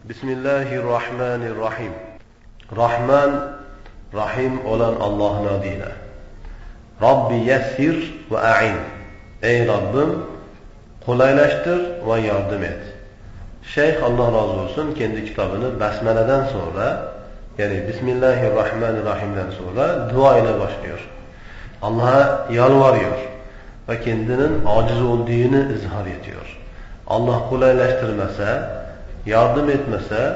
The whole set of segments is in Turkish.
Bismillahirrahmanirrahim. Rahman, Rahim olan Allah'ın adıyla. Rabbi yessir ve a'in. Ey Rabbim, kolaylaştır ve yardım et. Şeyh Allah razı olsun kendi kitabını Besmele'den sonra, yani Bismillahirrahmanirrahim'den sonra dua ile başlıyor. Allah'a yalvarıyor ve kendinin aciz olduğunu izhar ediyor. Allah kolaylaştırmasa, yardım etmese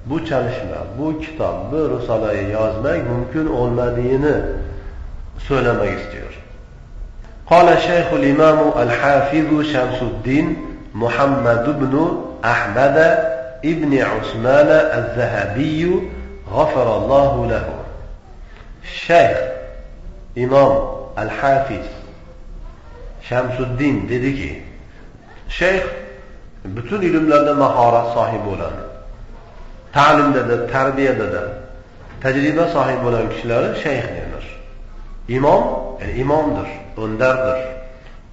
bu çalışma, bu kitap, bu Risale'yi yazmak mümkün olmadığını söylemek istiyor. Kâle Şeyhul İmamu El-Hafizu Şemsuddin Muhammed ibn Ahmed İbni Osman El-Zehebiyyü Gafarallahu lehu. Şeyh İmam El-Hafiz Şemsuddin dedi ki, Şeyh bütün ilimlerde maharet sahibi olan, talimde de, terbiyede de tecrübe sahibi olan kişilere şeyh denir. İmam, yani imamdır, önderdir,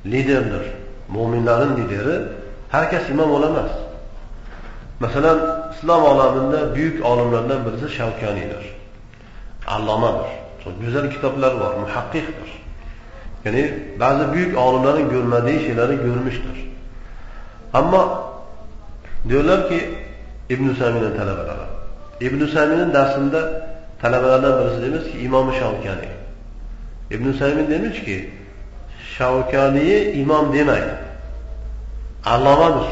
liderdir. Müminlerin lideri, herkes imam olamaz. Mesela İslam aleminde büyük alimlerden birisi Şevkani'dir. Allamadır. Çok güzel kitaplar var, muhakkiktir. Yani bazı büyük alimlerin görmediği şeyleri görmüştür. Ama diyorlar ki İbn-i Sami'nin talebeleri. İbn-i Sami'nin dersinde talebelerden birisi demiş ki İmam-ı Şevkani. İbn-i Sami demiş ki Şevkani'ye imam demeyin. Allamadır.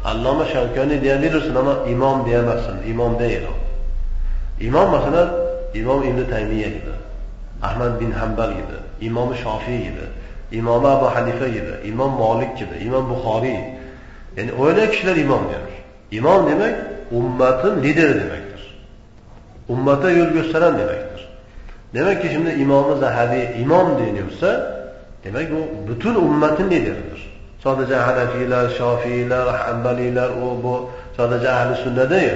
Allama Şevkani diyebilirsin ama imam diyemezsin. İmam değil o. İmam mesela İmam İbn-i Teymiye gibi, Ahmed bin Hanbel gibi, İmam-ı Şafii gibi, İmam-ı Ebu Hanife gibi, İmam Malik gibi, İmam Bukhari. Yani öyle kişiler imam denir. İmam demek, ümmetin lideri demektir. Ümmete yol gösteren demektir. Demek ki şimdi İmam-ı Zehebi imam deniyorsa, demek o bütün ümmetin lideridir. Sadece Hanefiler, Şafiiler, Hanbeliler, o bu, sadece Ehl-i Sünnet değil.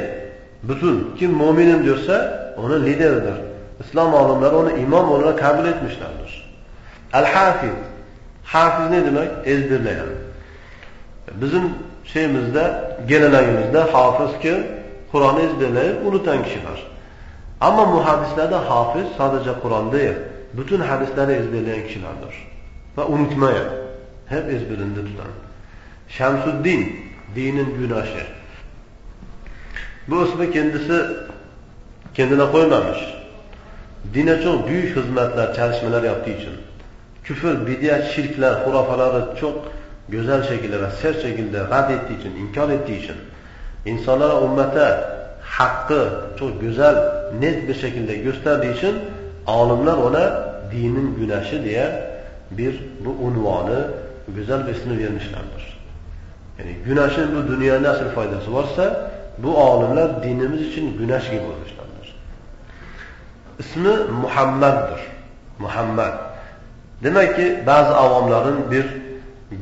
Bütün, kim müminim diyorsa, onun lideridir. İslam alimleri onu imam olarak kabul etmişlerdir. El-Hafiz. Hafiz ne demek? Ezberleyen. Bizim şeyimizde, geleneğimizde hafız ki Kur'an'ı ezberleyip unutan kişiler. Ama muhaddislerde hafız sadece Kur'an değil, bütün hadisleri ezberleyen kişilerdir. Ve unutmayan, hep ezberinde tutan. Şemsuddin, dinin güneşi. Bu ismi kendisi kendine koymamış. Dine çok büyük hizmetler, çalışmalar yaptığı için. Küfür, bid'at, şirkler, hurafaları çok güzel şekilde ve sert şekilde rad ettiği için, inkar ettiği için, insanlara, ümmete hakkı çok güzel, net bir şekilde gösterdiği için alimler ona dinin güneşi diye bu unvanı, güzel bir ismi vermişlerdir. Yani güneşin bu dünyaya nasıl faydası varsa bu alimler dinimiz için güneş gibi olmuşlardır. İsmi Muhammed'dir. Muhammed. Demek ki bazı avamların bir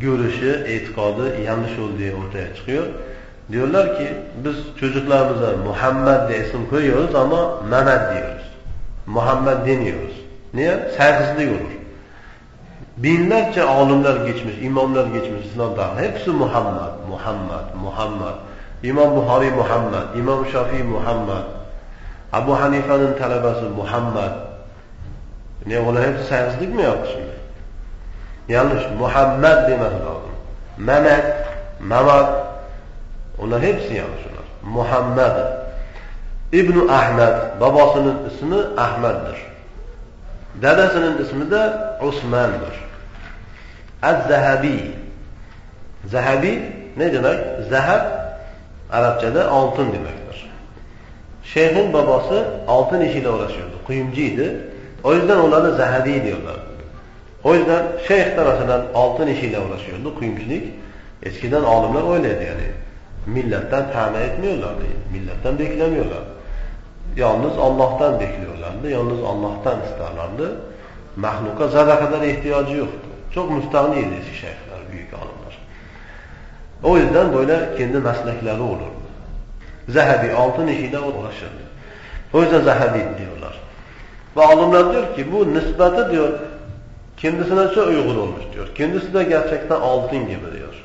görüşü, itikadı yanlış olduğu ortaya çıkıyor. Diyorlar ki biz çocuklarımıza Muhammed diye isim koyuyoruz ama Mehmet diyoruz. Muhammed demiyoruz. Niye? Saygısızlık olur. Binlerce alimler geçmiş, imamlar geçmiş İslam'da. Hepsi Muhammed, Muhammed, Muhammed. İmam Bukhari Muhammed, İmam Şafii Muhammed, Ebu Hanife'nin talebesi Muhammed. Ne ola hepsi saygısızlık mı yaptı şimdi? Yanlış. Muhammed demesi lazım. Mehmet, Mehmet. Onlar hepsi yanlış onlar. Muhammed. İbn-i Ahmed. Babasının ismi Ahmed'dir. Dedesinin ismi de Osman'dır. Ez-Zehebi. Zehebi ne demek? Zeheb Arapçada altın demektir. Şeyhin babası altın işiyle uğraşıyordu. Kuyumcuydu. O yüzden onlara Zehebi diyorlar. O yüzden şeyh tarafından altın işiyle uğraşıyordu, kuyumculuk. Eskiden alimler öyleydi yani. Milletten tame etmiyorlardı, milletten beklemiyorlardı. Yalnız Allah'tan bekliyorlardı, yalnız Allah'tan isterlerdi. Mahluka zerre kadar ihtiyacı yoktu. Çok müstahni eski şeyhler, büyük alimler. O yüzden böyle kendi meslekleri olurdu. Zehebi altın işiyle uğraşırdı. O yüzden Zehebi diyorlar. Ve alimler diyor ki bu nispeti diyor, kendisine çok uygun olmuş diyor. Kendisi de gerçekten altın gibi diyor.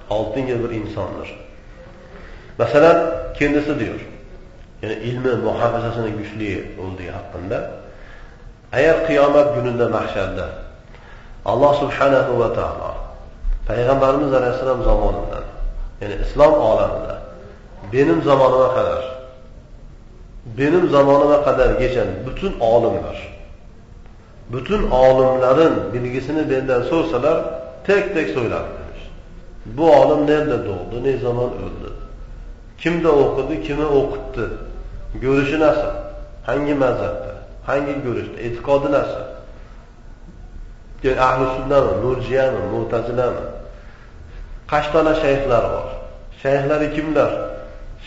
Altın gibi bir insandır. Mesela kendisi diyor, yani ilmi muhofazasini kuchli bo'ldiyi haqida. Agar qiyomat kunida mahsharda Alloh subhanahu va taolo payg'ambarimiz alayhisalom zamonidan, ya'ni islom olamida benim zamonima qadargacha bütün olimlarin bilgisini benden so'rsalar, tek so'ylardi. Bu olim nerede doğdu, ne zaman öldü? Kimde okudu, kimi okuttu? Görüşü nasıl? Hangi mezhepte? Hangi görüşte? Etikadi nasıl? Yani Ahl-i Sünnet mi, Nurciye mi, Mu'tezile mi? Kaç tane şeyhler var? Şeyhleri kimler?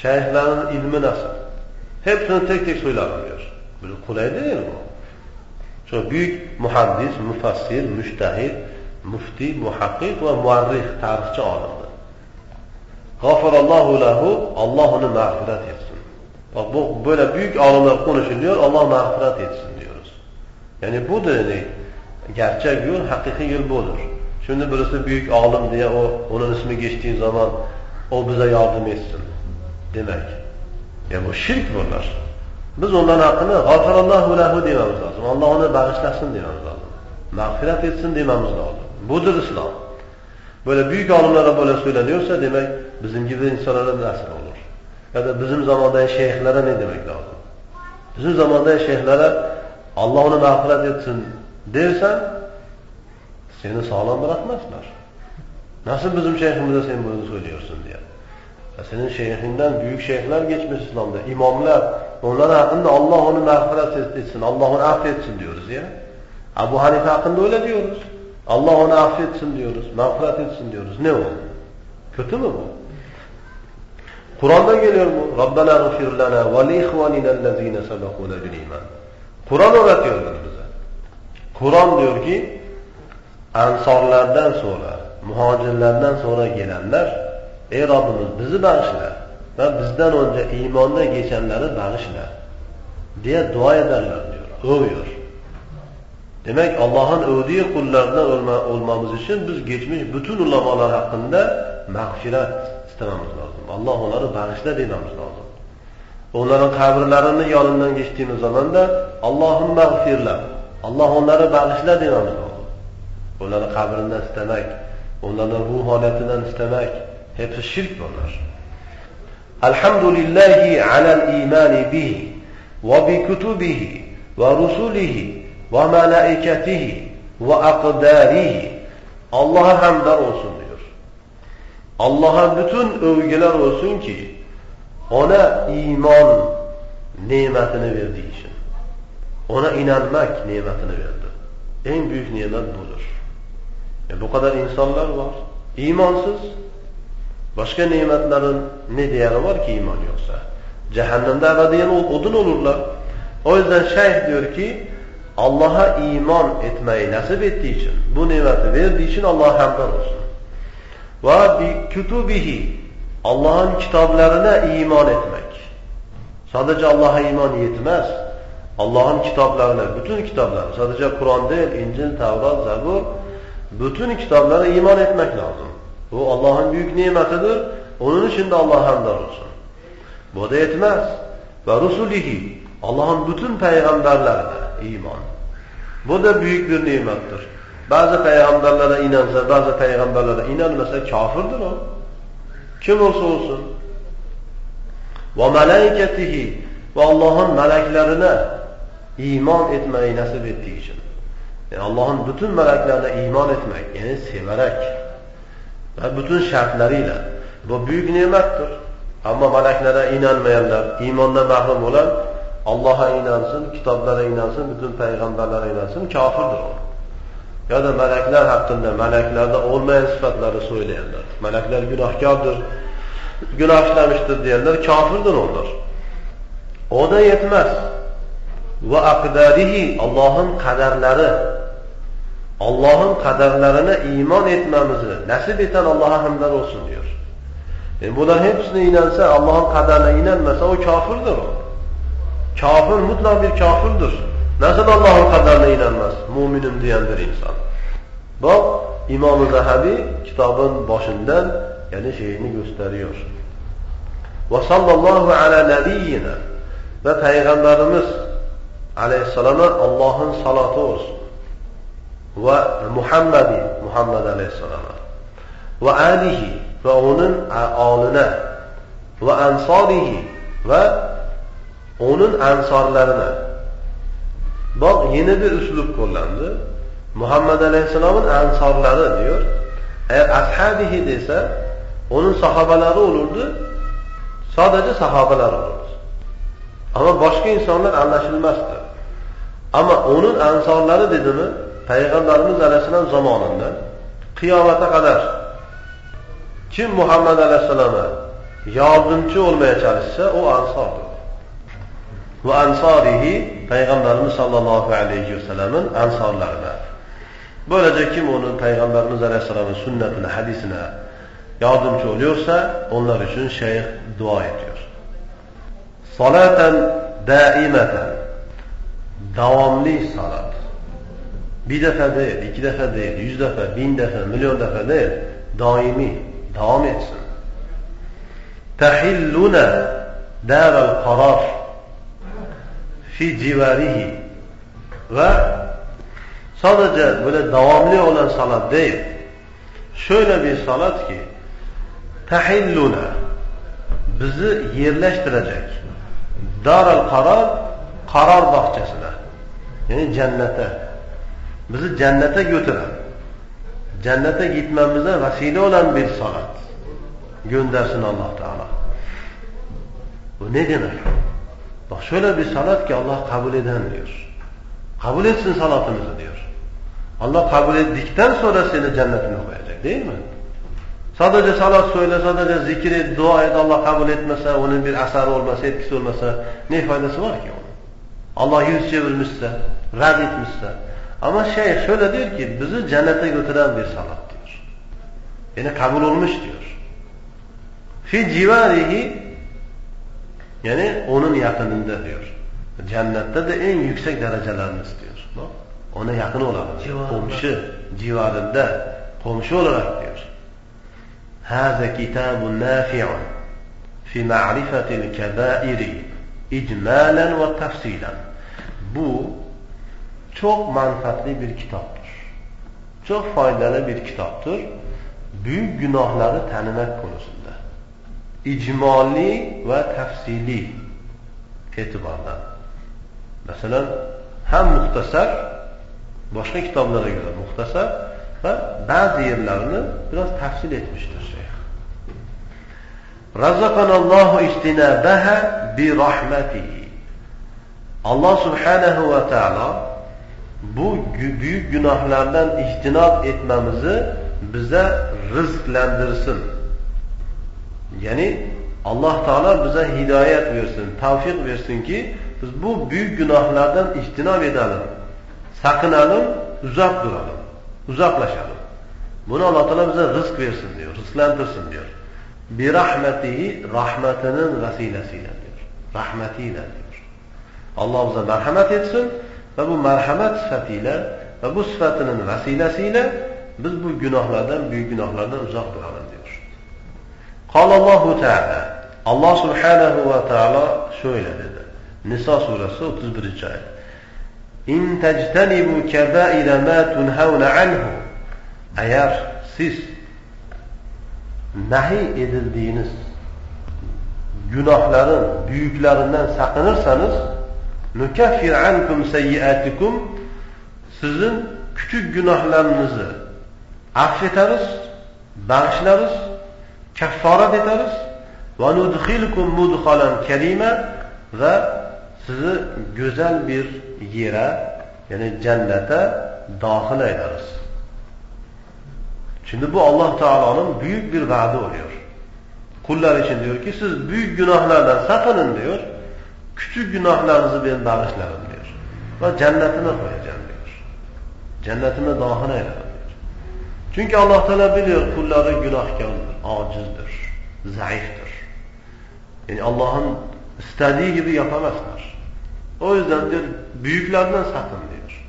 Şeyhlerin ilmi nasıl? Hepsini tek söylerim diyor. Böyle kolay değil bu. Çok büyük muhaddis, mufassir, müştehid, mufti, muhakkik ve muarrih, tarihçi alimdir. Gafirallahu lehu, Allah onu mağfiret etsin. Bak bu böyle büyük alimler konuşuluyor, Allah mağfiret etsin diyoruz. Yani bu da ne? Gerçek yol, hakiki yol budur. Şimdi birisi büyük alim diye onun ismi geçtiği zaman o bize yardım etsin demek. Ya bu şirk bunlar. Biz onların hakkını gafirallahu lehu dememiz lazım. Allah onu bağışlasın dememiz lazım. Mağfiret etsin dememiz lazım. Budur İslam. Böyle büyük alimlere böyle söyleniyorsa demek bizim gibi insanlara nasıl olur? Ya da bizim zamanda şeyhlere ne demek lazım? Bizim zamanda şeyhlere Allah onu mağfiret etsin dersen seni sağlam bırakmazlar. Nasıl bizim şeyhimize sen bunu söylüyorsun diye. Ya senin şeyhinden büyük şeyhler geçmiş İslam'da. İmamlar, onların hakkında Allah onu mağfiret etsin, Allah onu affetsin diyoruz ya. Ebu Hanife hakkında öyle diyoruz. Allah onu affetsin diyoruz, mağfiret etsin diyoruz. Ne o? Kötü mü bu? Kur'an'da geliyor bu. Rabbena gfir lana ve li ihvaninellezine sabakuna bil iman. Kur'an öğretiyor bunu bize. Kur'an diyor ki Ensarlardan sonra, muhacirlerden sonra gelenler, ey Rabbimiz bizi bağışla ve bizden önce imanda geçenleri bağışla diye dua ederler diyor, övüyor. Demek Allah'ın övdüğü kullarından olmamız için biz geçmiş bütün ulamalar hakkında mağfiret istememiz lazım. Allah onları bağışla dememiz lazım. Onların kabirlerinin yanından geçtiğimiz zaman da Allah'ın mağfirler, Allah onları bağışla dememiz lazım. Onların kabrinden istemek, onların ruhaniyetinden istemek, hepsi şirk bunlar. Elhamdülillahi alel imani bihi ve bi kutubihi ve rusulihi ve melaiketihi ve akdarihi. Allah'a hamdler olsun diyor. Allah'a bütün övgüler olsun ki ona iman nimetini verdiği için. Ona inanmak nimetini verdi. En büyük nimet budur. Bu kadar insanlar var. İmansız. Başka nimetlerin ne değeri var ki iman yoksa? Cehennemde ebediyen odun olurlar. O yüzden şeyh diyor ki Allah'a iman etmeyi nasip ettiği için, bu nimeti verdiği için Allah'a hamdler olsun. Ve bi kütübihi, Allah'ın kitaplarına iman etmek. Sadece Allah'a iman yetmez. Allah'ın kitaplarına, bütün kitaplarına, sadece Kur'an değil, İncil, Tevrat, Zabur, bütün kitaplara iman etmek lazım. Bu Allah'ın büyük nimetidir. Onun için de Allah'a hamdler olsun. Bu da yetmez. Ve rusulihi, Allah'ın bütün peygamberlerine iman. Bu da büyük bir nimettir. Bazı peygamberlere inansa, bazı peygamberlere inanmasa kafirdir o. Kim olsa olsun. Ve melaiketihi, ve Allah'ın meleklerine iman etmeyi nasip ettiği için. Yani Allah'ın bütün meleklerine iman etmek, yani severek ve bütün şartlarıyla. Bu büyük nimettir. Ama meleklere inanmayanlar, imandan mahrum olan Allah'a inansın, kitaplara inansın, bütün peygamberlere inansın, kafirdir o. Ya da melekler hakkında, meleklerde olmayan sıfatları söyleyenler, melekler günahkardır, günah işlemiştir diyenler kafirdir onlar. O da yetmez. Ve akdarihi, Allah'ın kaderlerine iman etmemizi nasip eden Allah'a hamdler olsun diyor. Yani bunlar hepsine inansa, Allah'ın kaderine inanmasa o kafirdir o. Kafir mutlak bir kafirdir. Nasıl Allah'ın kaderine inanmaz? Muminim diyen bir insan. Bak İmam-ı Zahabi kitabın başından yani şeyini gösteriyor. Ve sallallahu ala nebiyyina ve Peygamberimiz Aleyhisselam'a Allah'ın salatı olsun. Ve Muhammed Aleyhisselam'a ve alihi ve onun aline ve ansarihi ve onun ansarlarına. Bak yeni bir üslup kullandı. Muhammed Aleyhisselam'ın ansarları diyor. Eğer ashabihi dese onun sahabeleri olurdu. Sadece sahabeler olurdu. Ama başka insanlar anlaşılmazdı. Ama onun ansarları dedi mi Peygamberimiz Aleyhisselam zamanından kıyamete kadar kim Muhammed Aleyhisselam'a yardımcı olmaya çalışsa o ansardır. Ve ansarihi Peygamberimiz sallallahu aleyhi ve sellem'in ansarlarına. Böylece kim onun Peygamberimiz Aleyhisselam'ın sünnetine, hadisine yardımcı oluyorsa onlar için şeyh dua ediyor. Salaten daimeten, devamlı salat. Bir defa değil, iki defa değil, 100 defa, 1000 defa, milyon defa değil, daimi, devam etsin. Tehilluna daral karar fi civarihi ve sadece böyle devamlı olan salat değil, şöyle bir salat ki tehilluna bizi yerleştirecek daral karar bahçesine, yani cennete, bizi cennete götüren, cennete gitmemize vesile olan bir salat göndersin Allah Teala. Bu ne demek? Bak şöyle bir salat ki Allah kabul eden diyor. Kabul etsin salatımızı diyor. Allah kabul ettikten sonra seni cennetine koyacak değil mi? Sadece salat söyle, sadece zikir et, dua et, Allah kabul etmese, onun bir asarı olmasa, etkisi olmasa ne faydası var ki onun? Allah yüz çevirmişse, rad etmişse. Ama şöyle diyor ki bizi cennete götüren bir salat diyor. Yani kabul olmuş diyor. Fi civarihi, yani onun yakınında diyor. Cennette de en yüksek derecelerini istiyor. Ona yakın olarak, komşu, civarında, komşu olarak diyor. Hâze kitabun nâfi'un fi ma'rifetil kebâiri icmâlen ve tefsilen. Bu çok manfaatli bir kitaptır. Çok faydalı bir kitaptır. Büyük günahları tanımak konusunda. İcmali ve tefsili itibardan. Mesela hem muhtasar, başka kitaplara göre muhtasar ve bazı yerlerini biraz tefsil etmiştir şeyh. Razzakanallahu istinabaha bi rahmetihi. Allah Subhanahu ve Teala bu büyük günahlardan istinab etmemizi bize rızklandırsın. Yani Allah Teala bize hidayet versin, tevfik versin ki biz bu büyük günahlardan istinab edelim, sakınalım, uzak duralım, uzaklaşalım. Bunu Allah Teala bize rızk versin diyor, rızklandırsın diyor. Bir rahmetihi, rahmetinin vesilesiyle diyor, rahmetiyle diyor. Allah bize merhamet etsin ve bu merhamet sıfatıyla ve bu sıfatının vesilesiyle biz bu günahlardan, büyük günahlardan uzak duralım diyor. Allahu Teala, Allah Subhanahu ve Teala şöyle dedi. Nisa suresi 31. ayet. İn tectenibu kebaire ma tunhavne anhu. Eğer siz nahi edildiğiniz günahların büyüklerinden sakınırsanız nukeffir ankum seyyiatikum, sizin küçük günahlarınızı affederiz, bağışlarız, keffaret ederiz ve nudkhilkum mudkhalan kerime ve sizi güzel bir yere, yani cennete dahil ederiz. Şimdi bu Allah Teala'nın büyük bir vaadi oluyor. Kullar için diyor ki siz büyük günahlardan sakının diyor, küçük günahlarınızı ben bağışlarım diyor. Ve cennetine koyacağım diyor. Cennetine dahil ederim diyor. Çünkü Allah Teala biliyor kulları günahkardır, acizdir, zayıftır. Yani Allah'ın istediği gibi yapamazlar. O yüzden diyor büyüklerden sakın diyor.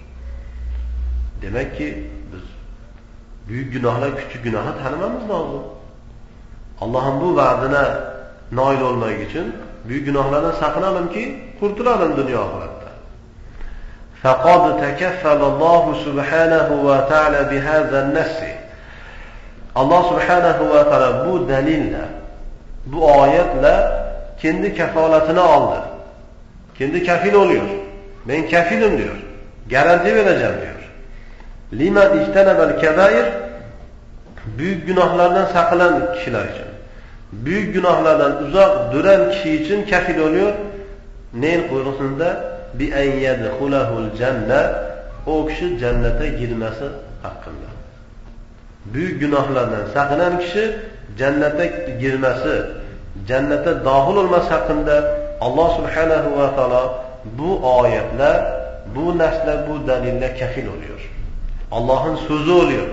Demek ki biz büyük günahla küçük günahı tanımamız lazım. Allah'ın bu vaadine nail olmak için büyük günahlardan sakınalım ki kurtulalım dünya ahirette. فَقَدْ تَكَفَّلَ اللّٰهُ سُبْحَانَهُ وَتَعَالَى بِهَذَا النَّسِّ Allah Subhanahu ve Teala bu delille, bu ayetle kendi kefaletini aldı. Kendi kefil oluyor. Ben kefilim diyor. Garanti vereceğim diyor. لِمَنْ اِجْتَنَبَ الْكَبَائِرِ Büyük günahlardan sakınan kişiler için. Büyük günahlardan uzak duran kişi için kefil oluyor. Neyin konusunda? بِاَنْ يَدْخُلَهُ الْجَنَّةِ O kişi cennete girmesi hakkında. Büyük günahlardan sakınan kişi cennete girmesi, cennete dahil olması hakkında Allah Subhanahu ve Teala bu ayetle, bu nesle, bu delille kefil oluyor. Allah'ın sözü oluyor.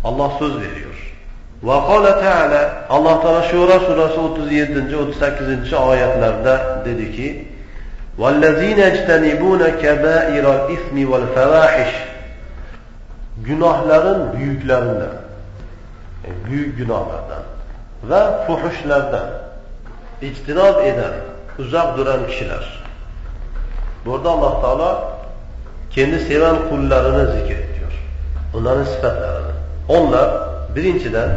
Allah söz veriyor. Ve kâle Teala Allah Teala Şura suresi 37. 38. ayetlerde dedi ki: وَالَّذ۪ينَ اجْتَنِبُونَ كَبَائِرَ الْاِثْمِ وَالْفَوَاحِشِ Günahların büyüklerinden, büyük günahlardan ve fuhuşlardan içtinab eden, uzak duran kişiler. Burada Allah Teala kendi seven kullarını zikrediyor. Onların sıfatlarını. Onlar birinciden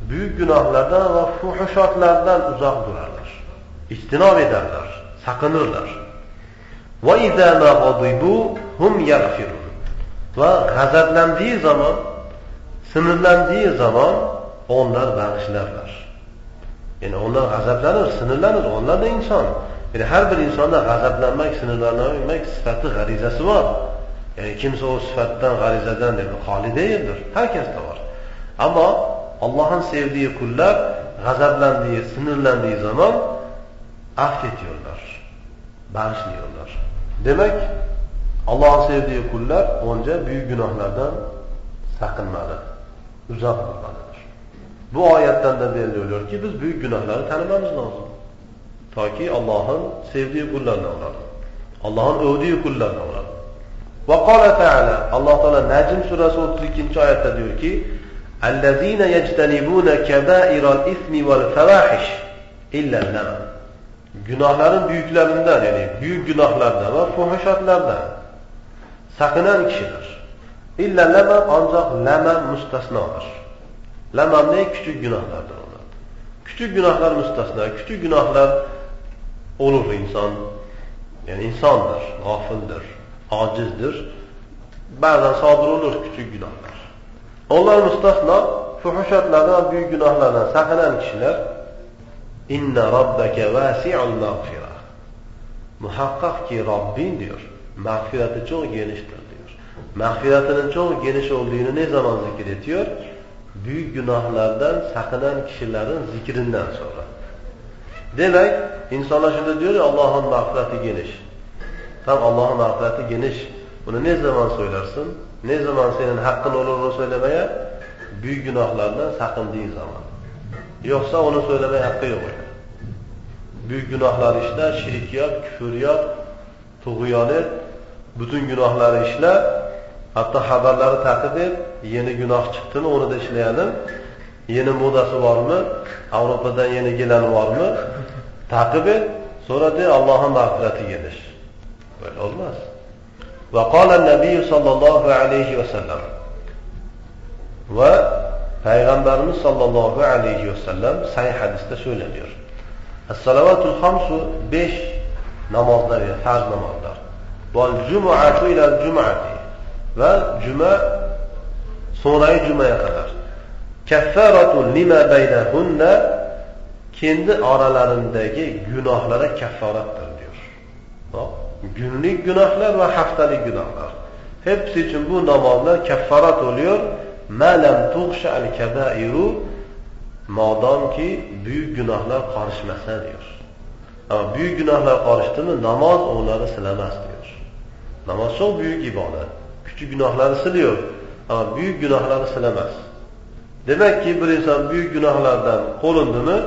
büyük günahlardan ve fuhuşatlardan uzak durarlar. İçtinab ederler, sakınırlar. وَاِذَا مَا غَضِبُوا هُمْ يَغْفِرُونَ Ve gazaplandığı zaman, sinirlendiği zaman onlar bağışlarlar. Yani onlar gazaplanır, sinirlenir. Onlar da insan. Yani her bir insanda gazaplanmak, sinirlenmek sıfatı, garizesi var. Yani kimse o sıfattan, garizeden hali değildir. Herkes de var. Ama Allah'ın sevdiği kullar gazaplandığı, sinirlendiği zaman affediyorlar. Bağışlıyorlar. Demek Allah'ın sevdiği kullar onca büyük günahlardan sakınmalı, uzak durmalıdır. Bu ayetten de belli oluyor ki biz büyük günahları tanımamız lazım. Ta ki Allah'ın sevdiği kullarına olalım. Allah'ın övdüğü kullarına olalım. وَقَالَ Teala Allah Teala Necm suresi 32. ayette diyor ki: اَلَّذ۪ينَ يَجْتَنِبُونَ كَبَائِرَ الْاِثْمِ وَالْفَوَاحِشِ اِلَّا اللَّمَ Günahların büyüklerinden, yani büyük günahlardan ve fuhuşatlardan sakınan kişiler. İlla lemem, ancak lemem müstesnadır. Lemem ne? Küçük günahlardır onlar. Küçük günahlar müstesna. Küçük günahlar olur insan. Yani insandır, gafildir, acizdir. Bazen sadır olur küçük günahlar. Onlar müstesna, fuhuşatlardan, büyük günahlardan sakınan kişiler İnne rabbeke vasi'ul mağfirah. Muhakkak ki Rabbin diyor, mağfireti çok geniştir diyor. Mağfiretinin çok geniş olduğunu ne zaman zikrediyor? Büyük günahlardan sakınan kişilerin zikrinden sonra. Demek insanlar şimdi diyor ya Allah'ın mağfireti geniş. Tam Allah'ın mağfireti geniş. Bunu ne zaman söylersin? Ne zaman senin hakkın olur onu söylemeye? Büyük günahlardan sakındığı zaman. Yoksa onu söylemeye hakkı yok. Büyük günahlar işle, şirk yap, küfür yap, tuğyan et, bütün günahları işle, hatta haberleri takip et, yeni günah çıktı mı onu da işleyelim, yeni modası var mı, Avrupa'dan yeni gelen var mı, takip et, sonra de Allah'ın mağfireti gelir. Böyle olmaz. Ve kâlen nebiyyü sallallahu aleyhi ve sellem ve Peygamberimiz sallallahu aleyhi ve sellem sahih hadiste söyleniyor. Es-salavatul hamsu 5 namazlar, farz namazlar. Vel cum'atu ila'l cum'ati ve cuma sonraki cumaya kadar. Keffaratun lima beynehunne kendi aralarındaki günahlara keffarattır diyor. Bak, günlük günahlar ve haftalık günahlar. Hepsi için bu namazlar keffarat oluyor. مَا لَمْ تُغْشَ الْكَبَائِرُ Madem ki büyük günahlar karışmasa diyor. Ama büyük günahlar karıştı mı namaz onları silemez diyor. Namaz çok büyük ibadet. Küçük günahları siliyor ama büyük günahları silemez. Demek ki bir insan büyük günahlardan korundu mu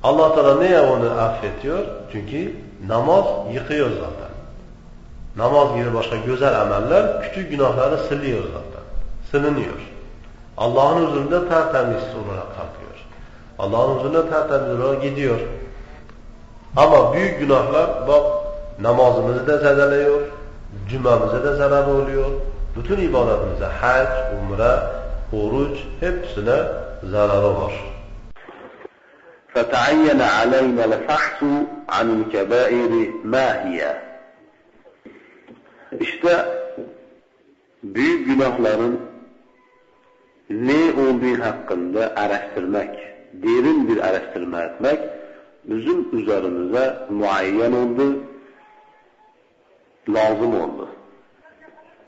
Allah Teala neye onu affediyor? Çünkü namaz yıkıyor zaten. Namaz gibi başka güzel ameller küçük günahları siliyor zaten. Siliniyor. Allah'ın huzurunda tertemiz olarak kalkıyor. Allah'ın huzuruna tertemiz olarak gidiyor. Ama büyük günahlar bak namazımızı da zedeliyor, cümlemize de zarar oluyor. Bütün ibadetimize, hac, umre, oruç hepsine zararı var. فَتَعَيَّنَ عَلَيْنَا الْفَحْصُ عَنِ الْكَبَائِرِ مَا هِيَ. İşte büyük günahların ne olduğu hakkında araştırmak, derin bir araştırma etmek bizim üzerimize muayyen oldu, lazım oldu.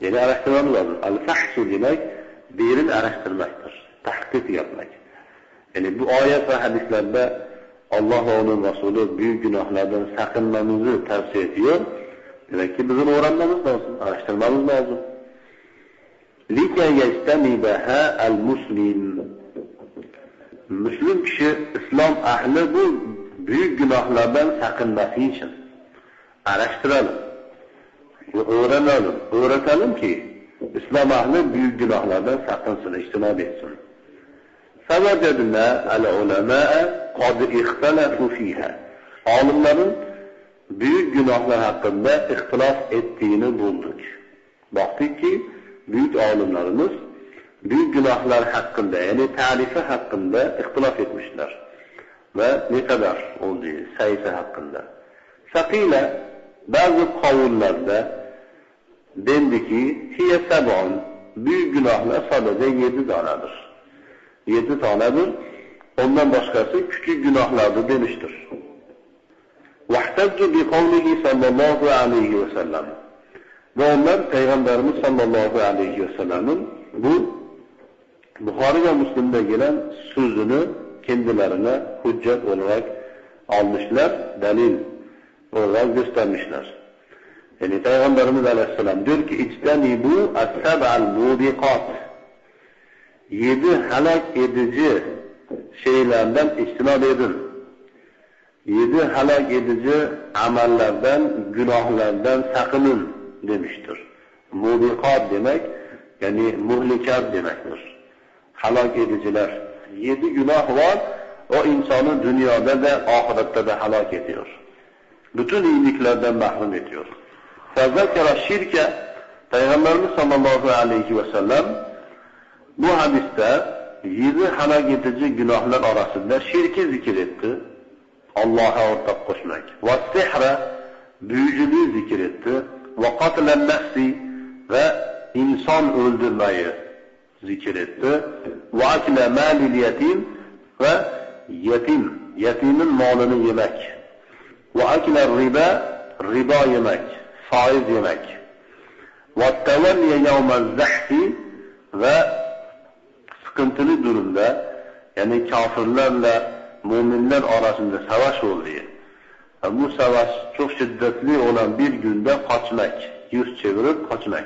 Yani araştırmamız lazım. El-fahsu demek derin araştırmaktır, tahkik yapmak. Yani bu ayet ve hadislerde Allah ve onun Resulü büyük günahlardan sakınmamızı tavsiye ediyor. Demek ki bizim öğrenmemiz lazım, araştırmamız lazım. لِكَ يَجْتَنِبَهَا الْمُسْلِمِ. Müslüm kişi, İslam ahli bu büyük günahlardan sakınması için araştıralım, öğrenelim, öğretelim ki İslam ahli büyük günahlardan sakınsın, içtinab etsin. فَوَجَدْنَا الْعُلَمَاءَ قَدْ اِخْتَلَفُوا ف۪يهَا. Alimlerin büyük günahlar hakkında ihtilaf ettiğini bulduk. Baktık ki büyük alimlerimiz büyük günahlar hakkında, yani tarifi hakkında ihtilaf etmişler. Ve ne kadar olduğu sayısı hakkında. Sakile bazı kavullerde dendi ki hiye seb'un, büyük günahlar sadece 7 tanedir. 7 tanedir. Ondan başkası küçük günahlardır demiştir. وَاحْتَجُّ بِقَوْلِهِ sallallahu aleyhi ve sellem. Ve onlar Peygamberimiz sallallahu aleyhi ve sellem'in bu Buhari ve Müslim'de gelen sözünü kendilerine hüccet olarak almışlar, delil olarak göstermişler. Yani Peygamberimiz aleyhisselam diyor ki اِجْتَنِبُوا السَّبْعَ الْمُوبِقَاتِ. 7 helak edici şeylerden içtinab edin. 7 helak edici amellerden, günahlardan sakının demiştir. Mubiqat demek, yani muhlikat demektir. Helak ediciler. 7 günah var, o insanı dünyada da ahirette de helak ediyor. Bütün iyiliklerden mahrum ediyor. Fezekera şirke, Peygamberimiz sallallahu aleyhi ve sellem bu hadiste 7 helak edici günahlar arasında şirki zikretti. Allah'a ortak koşmak. Ve sihre, büyücülüğü zikretti. Ve katlen nefsi, ve insan öldürmeyi zikretti. Ve akle malil yetim, ve yetimin malını yemek. Ve akle riba yemek, faiz yemek. Ve tevelliye yevmel zahfi, ve sıkıntılı durumda, yani kafirlerle müminler arasında savaş oluyor. Bu savaş çok şiddetli olan bir günde kaçmak, yüz çevirip kaçmak.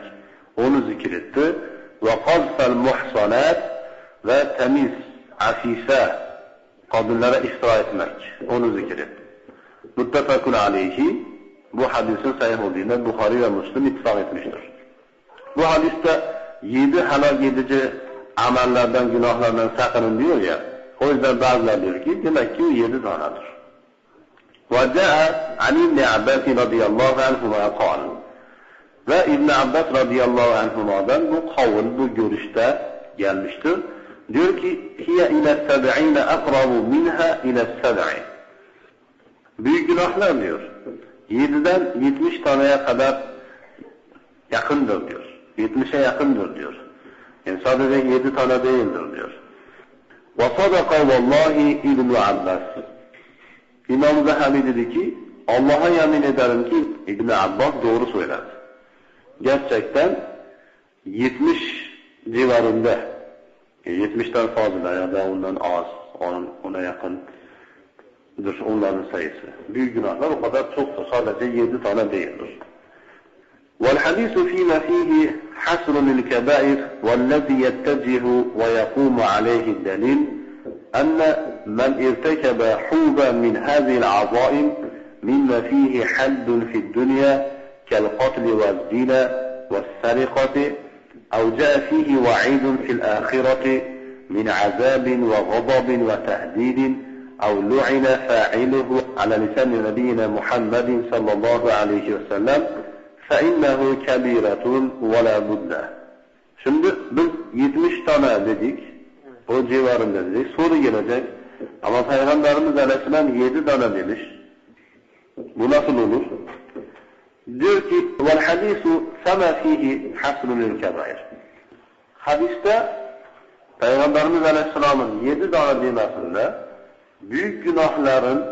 Onu zikretti. Ve kazfel muhsanat, ve temiz, afife kadınlara iftira etmek. Onu zikretti. Muttefakun aleyhi, bu hadisin sahih olduğuna Buhari ve Müslim ittifak etmiştir. Bu hadiste 7 helak edici amellerden, günahlardan sakının diyor ya, o yüzden bazılar diyor ki demek ki 7 tanedir. وَجَاءَ عَنِ İbn Abbas radıyallahu anhuma قال. Ve İbn Abbas radıyallahu anhuma'dan bu kavl, bu görüşte gelmiştir. Diyor ki hiye ile 70 akrabu minha ile 7. Büyük günahlar diyor. 7'den 70 taneye kadar yakındır diyor. 70'e yakındır diyor. Yani sadece 7 tane değildir diyor. وَصَدَقَ وَاللّٰهِ İbn Abbas. İmam Zahabi dedi ki Allah'a yemin ederim ki İbn Abbas doğru söyler. Gerçekten 70 civarında, 70'ten fazla ya da ondan az, ona yakındır onların sayısı. Büyük günahlar o kadar çoktur. Sadece 7 tane değildir. وَالْحَدِيثُ فِيمَا فِيهِ حَسْرٌ لِلْكَبَائِرِ وَالَّذِي يَتَّجِهُ وَيَقُومُ عَلَيْهِ الدَّلِيلِ أن من ارتكب حوبا من هذه العظائم مما فيه حد في الدنيا كالقتل والزنا والسرقة أو جاء فيه وعيد في الآخرة من عذاب وغضب وتهديد أو لعن فاعله على لسان نبينا محمد صلى الله عليه وسلم فإنه كبيرة ولا بد. Şimdi biz 70 tane dedik. O civarında dedik. Soru gelecek. Ama Peygamberimiz Aleyhisselam 7 tane demiş. Bu nasıl olur? Diyor ki vel hadisu fema fihi hasrun lil kebair. Hadiste Peygamberimiz Aleyhisselam'ın 7 tane demesinde büyük günahların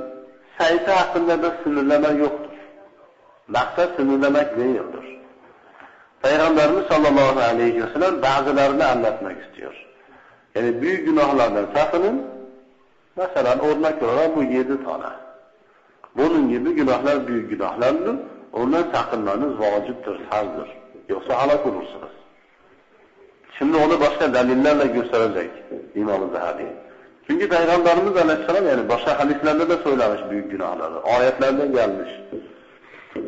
sayısı hakkında da sınırlama yoktur. Maksat sınırlamak değildir. Peygamberimiz sallallahu aleyhi ve sellem bazılarını anlatmak istiyor. Yani büyük günahlardan sakının. Mesela örnek olarak bu 7 tane. Bunun gibi günahlar büyük günahlardır. Ondan sakınmanız vaciptir, farzdır. Yoksa halak olursunuz. Şimdi onu başka delillerle gösterecek İmam-ı Zahabi. Çünkü Peygamberimiz Aleyhisselam yani başka hadislerde de söylemiş büyük günahları. Ayetlerden gelmiş.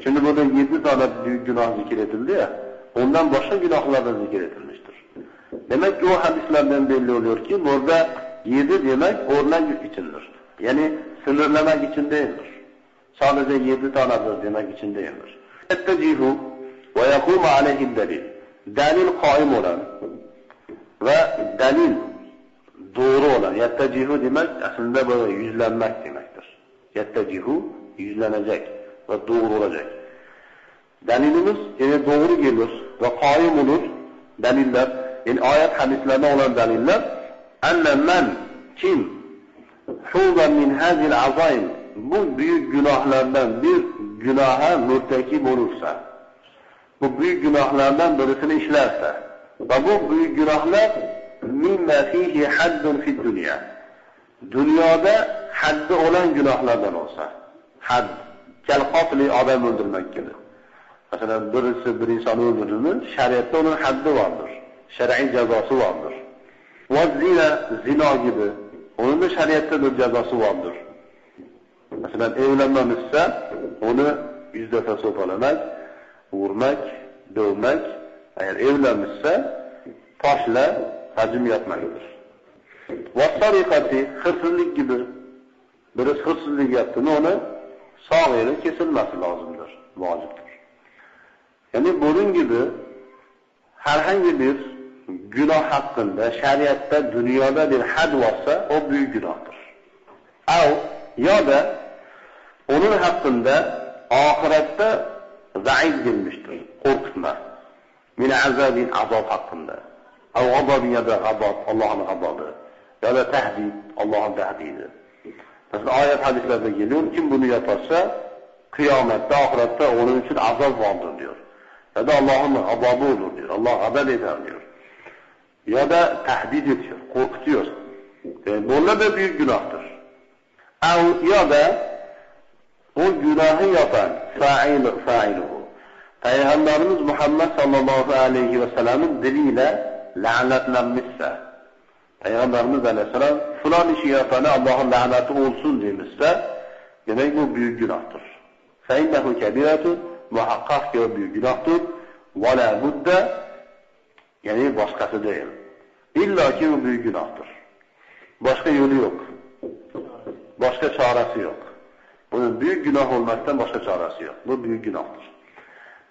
Şimdi burada 7 tane büyük günah zikredildi ya, ondan başka günahlar da zikredilmiştir. Demek ki o hadislerden belli oluyor ki burada 7 demek örnek içindir. Yani sınırlamak için değildir. Sadece 7 tanedir demek için değildir. Ettecihu ve yakumu aleyhi delil. Delil kaim olan ve delil doğru olan. Yettecihu demek aslında böyle yüzlenmek demektir. Yettecihu yüzlenecek ve doğru olacak. Delilimiz yani doğru gelir ve kaim olur deliller. Yani ayet hadislerde olan deliller enne men kim huza min hazil azaim bu büyük günahlardan bir günaha mürtekip olursa, bu büyük günahlardan birisini işlerse ve bu büyük günahlar mimma fihi haddun fid dünya, dünyada haddi olan günahlardan olsa, hadd, kel katli adam öldürmek gibi. Mesela birisi bir insanı öldürdü mü, şeriatta onun haddi vardır, şer'i cezası vardır. Ve zina gibi, onun da şeriatta bir cezası vardır. Mesela evlenmemişse onu 100 defa sopalamak, vurmak, dövmek. Eğer evlenmişse taşla hacim yapmalıdır. Vasarikati hırsızlık gibi birisi hırsızlık yaptığını onu sağ yere kesilmesi lazımdır, vaciptir. Yani bunun gibi herhangi bir günah hakkında şeriatta dünyada bir had varsa o büyük günahtır. Ya da onun hakkında ahirette vaid edilmiştir, korkutma. Min azabin azab hakkında. Gazabin ya da gazab, Allah'ın gazabı. Ya da tehdit, Allah'ın tehdidi. Mesela ayet hadislerde geliyor, kim bunu yaparsa kıyamette, ahirette onun için azab vardır diyor. Ya da Allah'ın gazabı olur diyor. Allah gazap eder diyor. Ya da tehdit ediyor, korkutuyor. Yani bunlar da büyük günahtır. Ya da o günahı yapan fa'iluhu. Peygamberimiz Muhammed sallallahu aleyhi ve sellem'in diliyle lanetlenmişse, Peygamberimiz aleyhisselam falan işi yapanı Allah'ın laneti olsun demişse, demek bu büyük günahtır. فَاِنَّهُ كَبِيرَةٌ muhakkak ki o büyük günahtır. وَلَا بُدَّ yani başkası değil. İlla ki o büyük günahtır. Başka yolu yok. Başka çaresi yok. Bunun büyük günah olmaktan başka çaresi yok. Bu büyük günahtır.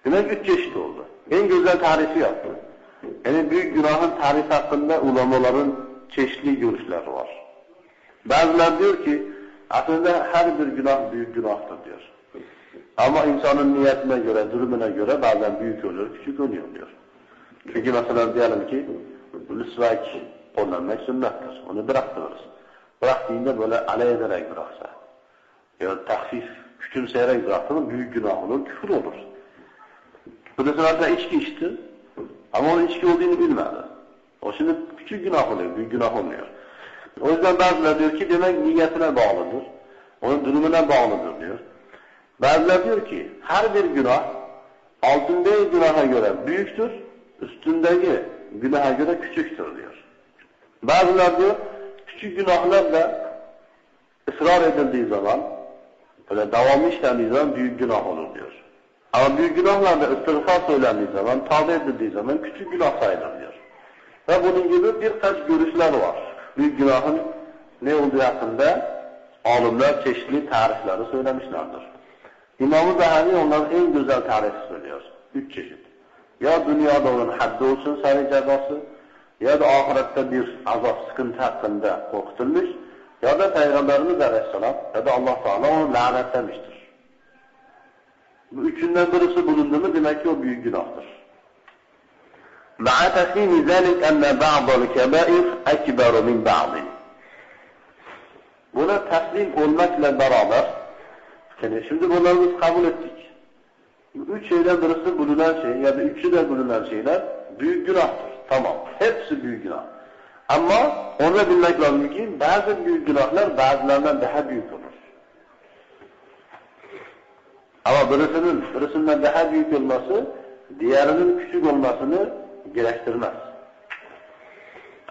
Demek 3 çeşit oldu. En güzel tarifi yaptı. Yani büyük günahın tarifi hakkında ulamaların çeşitli görüşleri var. Bazıları diyor ki aslında her bir günah büyük günahtır diyor. Ama insanın niyetine göre, durumuna göre bazen büyük olur, küçük oluyor diyor. Çünkü mesela diyelim ki lüsvak kullanmak sünnettir. Onu bıraktırırız. Bıraktığında böyle alay ederek bıraksa, ya tahfif, küçümseyerek bıraktığında büyük günah olur, küfür olur. Birisi mesela içki içti ama onun içki olduğunu bilmedi. O şimdi küçük günah oluyor, büyük günah olmuyor. O yüzden bazıları diyor ki demek niyetine bağlıdır, onun durumuna bağlıdır diyor. Bazıları diyor ki her bir günah altındaki günaha göre büyüktür, üstündeki günaha göre küçüktür diyor. Bazıları diyor küçük günahlar da ısrar edildiği zaman, böyle devamlı işlendiği zaman büyük günah olur diyor. Ama büyük günahlar da istiğfar söylendiği zaman, tavbe edildiği zaman küçük günah sayılır diyor. Ve bunun gibi birkaç görüşler var. Büyük günahın ne olduğu hakkında alimler çeşitli tarifleri söylemişlerdir. İmam-ı Zahabi onların en güzel tarifi söylüyor. 3 çeşit. Ya dünyada onun haddi olsun sarı cezası, ya da ahirette bir azap, sıkıntı hakkında korkutulmuş, ya da Peygamberimiz Aleyhisselam ya da Allah Teala onu lanetlemiştir. Bu üçünden birisi bulundu mu demek ki o büyük günahtır. مع تسليم ذلك أن بعض الكبائر أكبر من بعض. Buna teslim olmakla beraber, yani şimdi bunları biz kabul ettik. Bu üç şeyden birisi bulunan şey ya da üçü de bulunan şeyler büyük günahtır. Tamam, hepsi büyük günah. Ama onu da bilmek lazım ki bazı büyük günahlar bazılarından daha büyük olur. Ama birisinden daha büyük olması diğerinin küçük olmasını gerektirmez.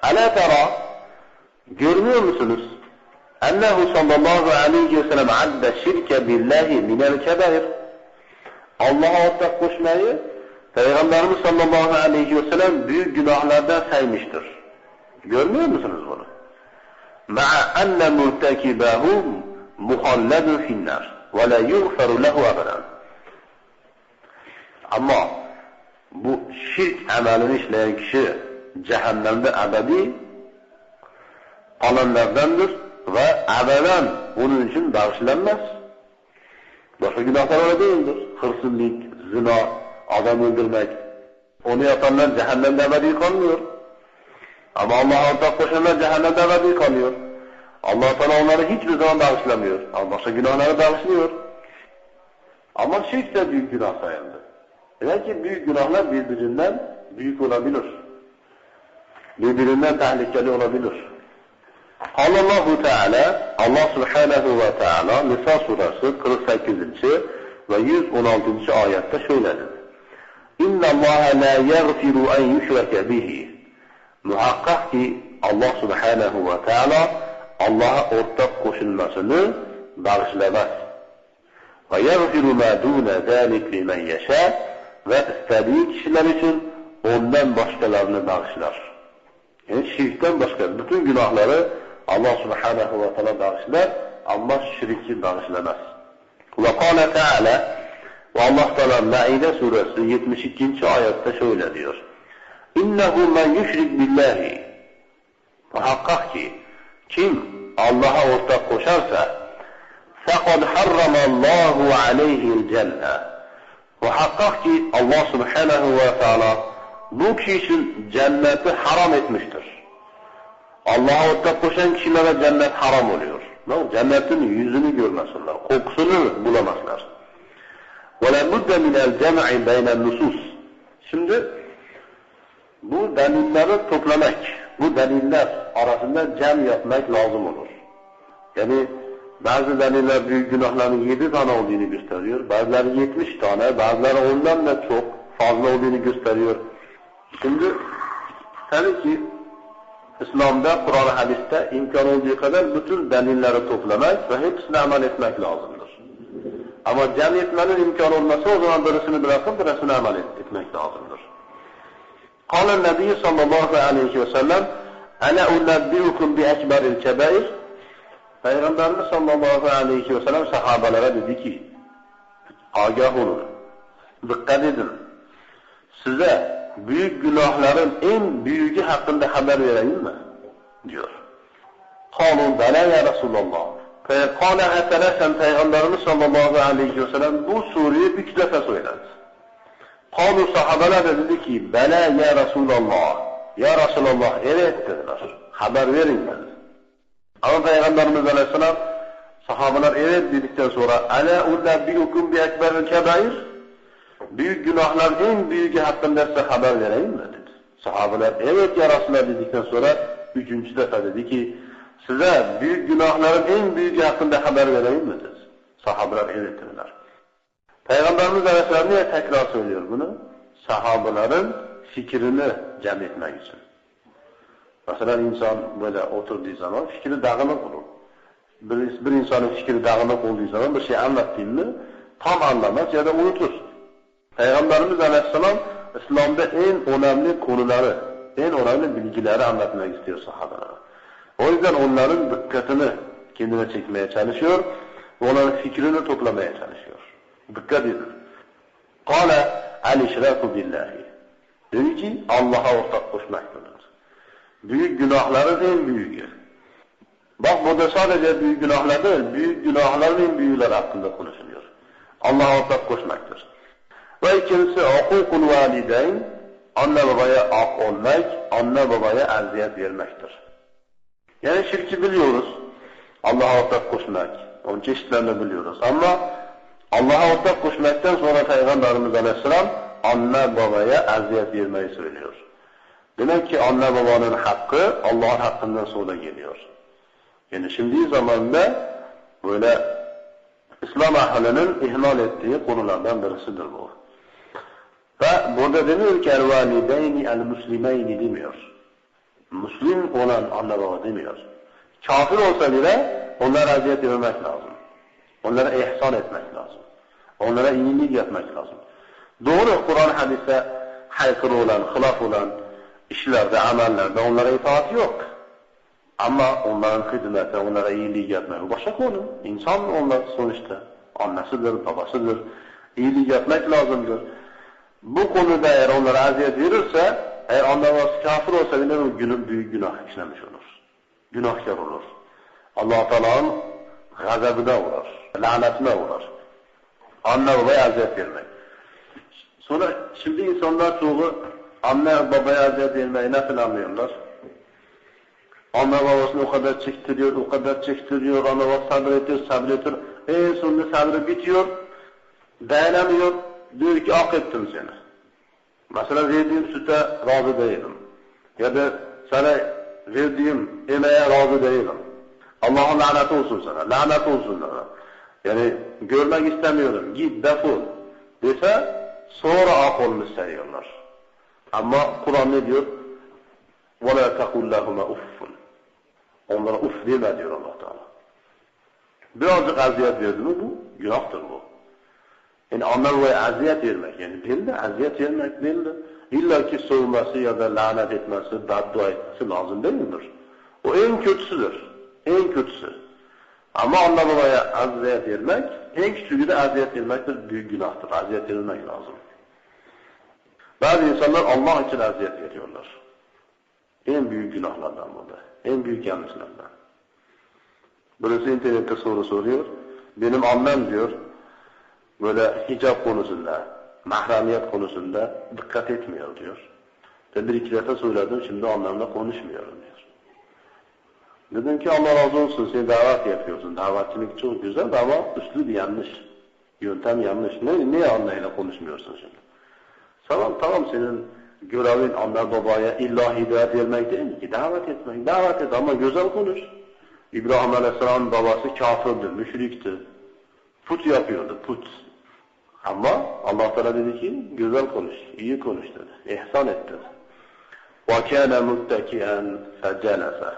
Ala tara, görmüyor musunuz? Ennehu sallallahu aleyhi ve sellem adde şirke billahi minel kebair. Allah'a ortak koşmayı Peygamberimiz sallallahu aleyhi ve sellem büyük günahlardan saymıştır. Görmüyor musunuz bunu? Ma'a enne murtekibahu muhalledun finnar ve la yughfaru lehu abadan. Ama bu şirk amelini işleyen kişi cehennemde ebedi kalanlardandır ve ebeden onun için bağışlanmaz. Başka günahlar öyle değildir. Hırsızlık, zina, adam öldürmek. Onu yapanlar cehennemde ebedi kalmıyor. Ama Allah'a ortak koşanlar cehennemde ebedi kalıyor. Allah Teala onları hiçbir zaman bağışlamıyor. Ama başka günahları bağışlıyor. Ama şirk de büyük günah sayıldı. Demek ki büyük günahlar birbirinden büyük olabilir. Birbirinden tehlikeli olabilir. Allah Teala, Allah Subhanahu ve Teala Nisa suresi 48. ve 116. ayette şöyle dedi. İnna Allah la yaghfiru en yushraka bihi. Muhakkak ki Allah Subhanahu ve Teala Allah'a ortak koşulmasını bağışlamaz. Ve yaghfiru ma dune zalik limen yasha. Ve istediği kişiler için ondan başkalarını bağışlar. Yani şirkten başka bütün günahları Allah Subhanahu ve Teala bağışlar ama şirki bağışlamaz. Ve kâle Teala ve Allah Teala Maide suresi 72. ayette şöyle diyor. İnnehu men yüşrik billahi. Muhakkak ki kim Allah'a ortak koşarsa fekad harramallahu aleyhi'l cennet. Muhakkak ki Allah Subhanahu ve Teala bu kişi için cenneti haram etmiştir. Allah'a ortak koşan kişilere cennet haram oluyor. Cennetin yüzünü görmesinler, kokusunu bulamazlar. وَلَا بُدَّ مِنَ الْجَمْعِ بَيْنَ النُّسُوسِ. Şimdi bu delilleri toplamak, bu deliller arasında cem yapmak lazım olur. Yani bazı deliller büyük günahların 7 tane olduğunu gösteriyor, bazıları 70 tane, bazıları ondan da çok fazla olduğunu gösteriyor. Şimdi tabii ki İslam'da, Kur'an-ı Hadis'te imkan olduğu kadar bütün delilleri toplamak ve hepsine amel etmek lazımdır. Ama cem etmenin imkanı olmasa o zaman birisini bırakıp birisine amel etmek lazımdır. Kâle Nebi sallallahu aleyhi ve sellem Ana unabbiukum bi ekberil kebair. Peygamberimiz sallallahu aleyhi ve sellem sahabalara dedi ki agah olun, dikkat edin. Size büyük günahların en büyüğü hakkında haber vereyim mi? Diyor. Kâlu bela ya Resulallah. Kâleha selâsen Peygamberimiz sallallahu aleyhi ve sellem bu sureyi 3 defa söyledi. Kâlu sahabeler de dedi ki bela ya Resulallah. Ya Resulallah evet dediler. Haber verin dedi. Ama Peygamberimiz aleyhisselam sahabeler evet dedikten sonra ala unabbiukum bi ekberil kebair. Büyük günahların en büyüğü hakkında size haber vereyim mi dedi. Sahabeler evet ya Resulallah dedikten sonra 3. defa dedi ki size büyük günahların en büyüğü hakkında haber vereyim mi dedi. Sahabeler evet dediler. Peygamberimiz aleyhisselam niye tekrar söylüyor bunu? Sahabelerin fikrini cem etmek için. Mesela insan böyle oturduğu zaman fikri dağınık olur. Bir insanın fikri dağınık olduğu zaman bir şey anlattığını tam anlamaz ya da unutur. Peygamberimiz aleyhisselam İslam'da en önemli konuları en önemli bilgileri anlatmak istiyor sahabeler. O yüzden onların dikkatini kendine çekmeye çalışıyor ve onların fikrini toplamaya çalışıyor. Dikkat edin. Kâle al-işrâku billahi. Dedi ki Allah'a ortak koşmaktır. Büyük günahların en büyüğü. Bak burada sadece büyük günahlar değil, büyük günahların en büyükleri hakkında konuşuluyor. Allah'a ortak koşmaktır. Ve ikincisi hukukul valideyn, anne babaya hak olmak, anne babaya eziyet vermektir. Yani şirki biliyoruz, Allah'a ortak koşmak, onun çeşitlerini biliyoruz. Ama Allah'a ortak koşmaktan sonra Peygamberimiz Aleyhisselam anne babaya eziyet vermeyi söylüyor. Demek ki anne babanın hakkı Allah'ın hakkından sonra geliyor. Yani şimdiki zamanda böyle İslam ahlinin ihmal ettiği konulardan birisidir bu. Ve burada demiyor ki el-valideyni el-muslimeyni demiyor. Müslim olan anne baba demiyor. Kafir olsa bile onlara eziyet vermek lazım. Onlara ihsan etmek lazım. Onlara iyilik yapmak lazım. Doğru Kur'an hadise haykırı olan, hilaf olan işlerde, amellerde onlara itaat yok. Ama onların hizmeti, onlara iyilik yapmak başka konu. İnsan onlar sonuçta annesidir, babasıdır. İyilik yapmak lazımdır. Bu konuda eğer onlara eziyet verirse, eğer anne babası kafir olsa bile o günün büyük günah işlemiş olur. Günahkar olur. Allah-u Teala'nın gazabına uğrar, lanetine uğrar. Anne babaya eziyet vermek. Sonra şimdi insanlar çoğu anne babaya eziyet vermeyi nasıl anlıyorlar? Anne babasını o kadar çektiriyor, anne babası sabrediyor. En sonunda sabrı bitiyor, dayanamıyor, diyor ki hak ettim seni. Mesela verdiğim süte razı değilim. Ya da sana verdiğim emeğe razı değilim. Allah'ın laneti olsun sana, lanet olsun sana. Yani görmek istemiyorum, git defol dese sonra hak olmuş sayıyorlar. Ama Kur'an ne diyor? وَلَا تَقُلْ لَهُمَا اُفٌّ. Onlara uf deme diyor Allah Teala. Birazcık eziyet verdi mi bu? Günahtır bu. Yani anne babaya eziyet vermek, yani belli, eziyet vermek belli. İlla ki soğuması ya da lanet etmesi, beddua etmesi lazım değildir. O en kötüsüdür. En kötüsü. Ama anne babaya eziyet vermek, en küçüğü de eziyet vermektir, büyük günahtır. Eziyet verilmek lazım. Bazı insanlar Allah için eziyet veriyorlar. En büyük günahlardan burada. En büyük yanlışlardan. Birisi internette soru soruyor. Benim annem diyor, böyle hicap konusunda, mahremiyet konusunda dikkat etmiyor diyor. Ve bir iki defa söyledim, şimdi annemle konuşmuyorum diyor. Dedim ki Allah razı olsun, sen davet yapıyorsun. Davetçilik çok güzel ama üslup yanlış. Yöntem yanlış. Niye anneyle konuşmuyorsun şimdi? Tamam senin görevin anne babaya illa hidayet vermek değil ki, davet etmek. Davet et ama güzel konuş. İbrahim Aleyhisselam'ın babası kafirdi, müşrikti. Put yapıyordu, put. Ama Allah Teala dedi ki, güzel konuş, iyi konuş dedi. İhsan et dedi. وَكَانَ مُتَّكِئًا فَجَلَسَ.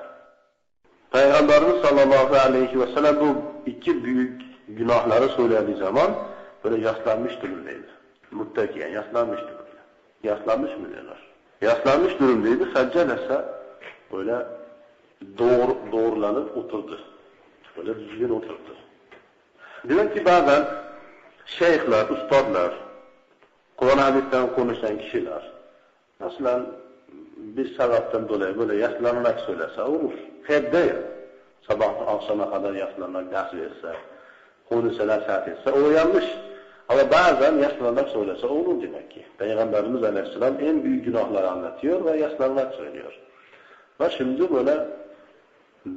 Peygamberimiz sallallahu aleyhi ve sellem bu iki büyük günahları söylediği zaman böyle yaslanmış durumdaydı. Muttakiyen, yaslanmış durumda. Yaslanmış mı diyorlar? Yaslanmış durumdaydı. Feccelese böyle doğrulanıp oturdu. Böyle düzgün oturdu. Demek ki bazen şeyhler, ustadlar, Kur'an hadisten konuşan kişiler, mesela bir sebepten dolayı böyle yaslanarak söylese olur. Hep değil. Sabahtan akşama kadar yaslanarak ders verirse, konuşsa, nasihat etse o yanlış. Ama bazen yaslanarak söylese olur demek ki. Peygamberimiz Aleyhisselam en büyük günahları anlatıyor ve yaslanarak söylüyor. Ve şimdi böyle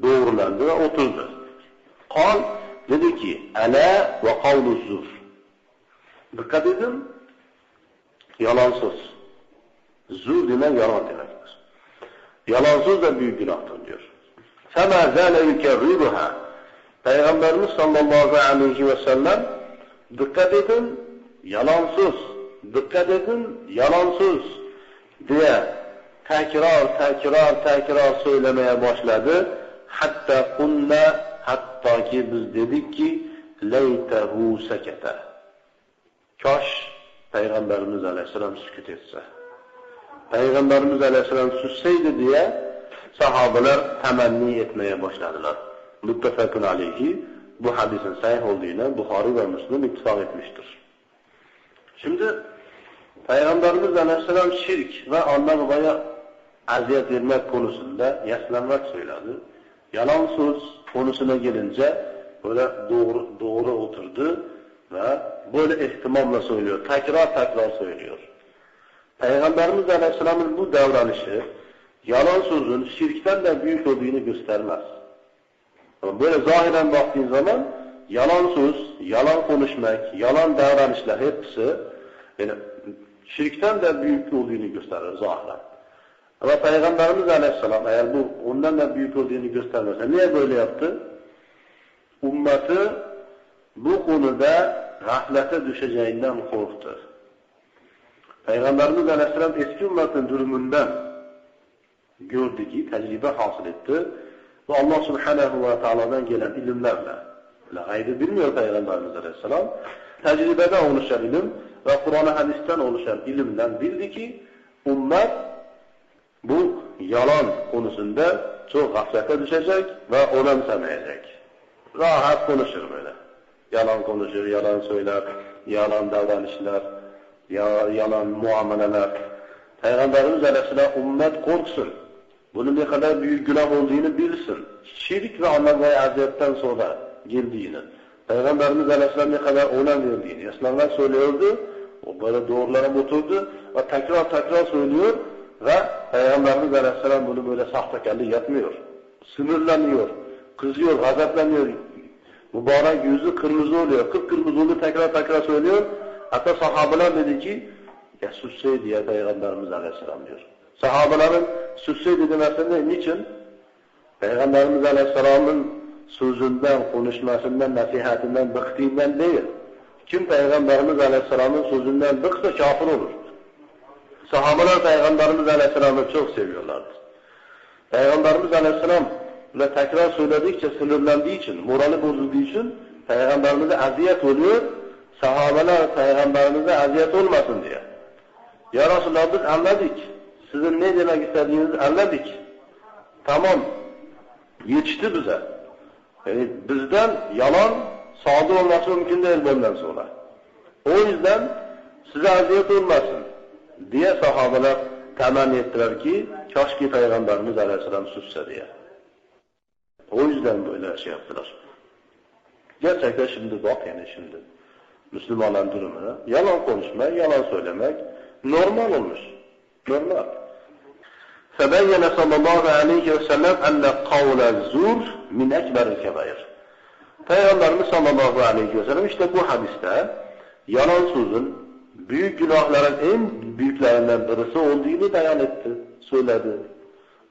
doğrulandı ve oturdu. Kal dedi ki, Ala ve kavlu zur. Dikkat edin, yalansız. Zur demek yalan demektir. Yalansız da büyük günahtır diyor. فَمَا زَالَ يُكَرِّرُهَا. Peygamberimiz sallallahu aleyhi ve sellem dikkat edin, yalansız diye tekrar söylemeye başladı. Hatta ki biz dedik ki leytehu sekete. Kaş Peygamberimiz Aleyhisselam sükut etse. Peygamberimiz Aleyhisselam süsseydi diye sahabeler temenni etmeye başladılar. Muttefakun aleyhi, bu hadisin sahih olduğuna Buhari ve Müslim ittifak etmiştir. Şimdi Peygamberimiz Aleyhisselam şirk ve anne babaya aziyet vermek konusunda yaslanmak söyledi. Yalan söz konusuna gelince böyle doğru oturdu ve böyle ihtimamla söylüyor. Tekrar söylüyor. Peygamberimiz Aleyhisselam'ın bu davranışı yalan sözün şirkten de büyük olduğunu göstermez. Ama böyle zahiren baktığın zaman yalan söz, yalan konuşmak, yalan davranışlar hepsi yani şirkten de büyük olduğunu gösterir zahiren. Ama Peygamberimiz Aleyhisselam eğer bu ondan da büyük olduğunu göstermezse niye böyle yaptı? Ümmeti bu konuda gaflete düşeceğinden korktu. Peygamberimiz Aleyhisselam eski ümmetin durumundan gördü ki, tecrübe hasıl etti ve Allah Subhanahu ve Taala'dan gelen ilimlerle, gaybı bilmiyor Peygamberimiz Aleyhisselam, tecrübeden oluşan ilim ve Kur'an-ı Hadis'ten oluşan ilimden bildi ki, ümmet bu yalan konusunda çok gaflete düşecek ve önemsemeyecek. Rahat konuşur böyle. Yalan konuşur, yalan söyler, yalan davranışlar, yalan muameleler. Peygamberimiz Aleyhisselam ümmet korksun. Bunun ne kadar büyük günah olduğunu bilsin. Şirk ve anlamaya aziyetten sonra geldiğini. Peygamberimiz Aleyhisselam ne kadar önem verdiğini. İslamlar söylüyordu. O böyle doğrulara oturdu ve tekrar söylüyor ve Peygamberimiz Aleyhisselam bunu böyle sahtekarlık yapmıyor. Sinirleniyor, kızıyor, gazaplanıyor. Mübarek yüzü kırmızı oluyor. Kıpkırmızı oluyor, tekrar söylüyor. Hatta sahabeler dedi ki, ya susseydi ya Peygamberimiz Aleyhisselam diyor. Sahabelerin susseydi demesinde niçin? Peygamberimiz Aleyhisselam'ın sözünden, konuşmasından, nasihatinden, bıktığından değil. Kim Peygamberimiz Aleyhisselam'ın sözünden bıksa kafir olur. Sahabeler Peygamberimiz Aleyhisselam'ı çok seviyorlardı. Peygamberimiz Aleyhisselam ile tekrar söyledikçe sinirlendiği için, morali bozulduğu için Peygamberimize aziyet oluyor. Sahabeler Peygamberimize aziyet olmasın diye. Ya Resulallah biz anladık. Sizin ne demek istediğinizi anladık. Tamam. Yetişti bize. Yani bizden yalan sadır olması mümkün değil bundan sonra. O yüzden size aziyet olmasın diye sahabeler temenni ettiler ki keşke Peygamberimiz Aleyhisselam sussa diye. O yüzden böyle şey yaptılar. Gerçekten şimdi bak şimdi Müslümanların durumuna yalan konuşmak, yalan söylemek normal olmuş. Normal. فَبَيَّنَ صَلَّى اللّٰهُ عَلَيْهِ وَسَلَّمْ اَنَّ قَوْلَ الزُّورِ مِنْ اَكْبَرِ الْكَبَائِرِ Peygamberimiz sallallahu aleyhi ve sellem işte bu hadiste yalan sözün büyük günahların en büyüklerinden birisi olduğunu beyan etti, söyledi,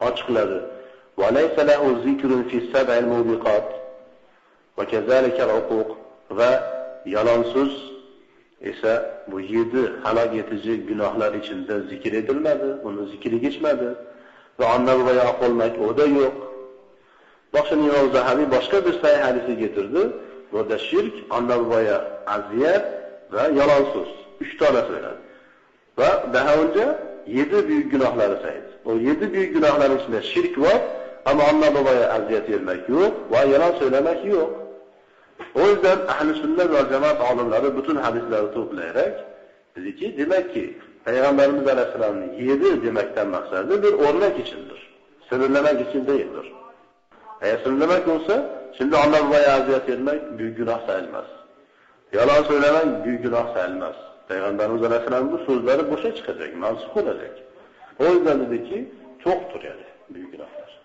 açıkladı. وَلَيْسَ لَهُ ذِكْرٌ فِي السَّبْعِ الْمُوبِقَاتِ وَكَذَٰلِكَ الْعُقُوقِ Ve yalan söz ise bu 7 helak edici günahlar içinde zikir edilmedi, onun zikri geçmedi. Ve anne babaya hak olmak o da yok. Bak şimdi İmam Zahabi başka bir sahih hadisi getirdi. Burada şirk, anne babaya aziyet ve yalan söz. 3 tane söyledi. Ve daha önce 7 büyük günahları saydı. O 7 büyük günahların içinde şirk var ama anne babaya aziyet vermek yok ve yalan söylemek yok. O yüzden Ahl-i Sünnet ve Cemaat alimleri bütün hadisleri toplayarak dedi ki demek ki Peygamberimiz Aleyhisselam'ın 7 demekten maksadı bir örnek içindir. Sınırlamak için değildir. Eğer sınırlamak olsa şimdi anne babaya aziyet vermek büyük günah sayılmaz. Yalan söylemek büyük günah sayılmaz. Peygamberimiz Aleyhisselam'ın bu sözleri boşa çıkacak, mansuk olacak. O yüzden dedi ki çoktur yani büyük günahlar.